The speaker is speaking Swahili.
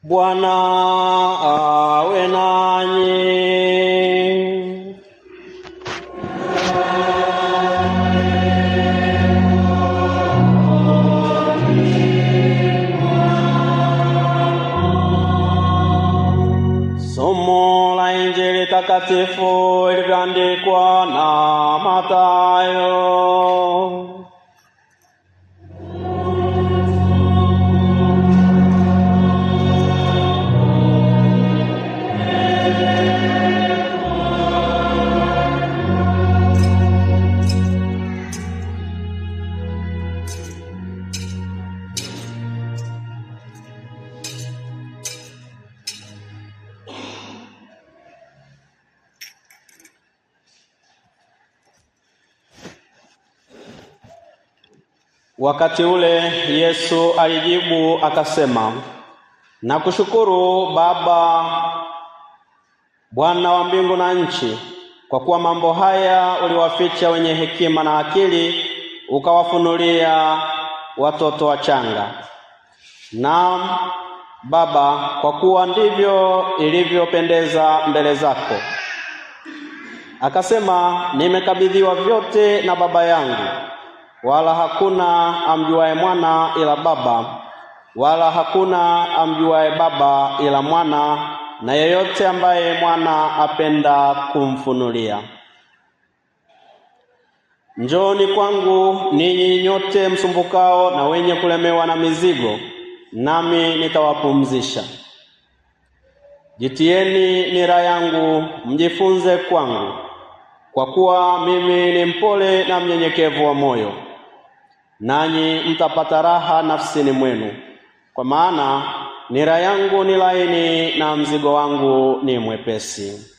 Bwana awe nanyi. Somo la Injili takatifu ilivyoandikwa na Mathayo. Wakati ule Yesu alijibu akasema, nakushukuru Baba, Bwana wa mbingu na nchi, kwa kuwa mambo haya uliwaficha wenye hekima na akili, ukawafunulia watoto wachanga. Naam Baba, kwa kuwa ndivyo ilivyopendeza mbele zako. Akasema, nimekabidhiwa vyote na Baba yangu, wala hakuna amjuaye Mwana ila Baba, wala hakuna amjuaye Baba ila Mwana, na yeyote ambaye Mwana apenda kumfunulia. Njooni kwangu ninyi nyote msumbukao na wenye kulemewa na mizigo, nami nitawapumzisha. Jitieni nira yangu, mjifunze kwangu, kwa kuwa mimi ni mpole na mnyenyekevu wa moyo, nanyi mtapata raha nafsini mwenu, kwa maana nira yangu ni laini na mzigo wangu ni mwepesi.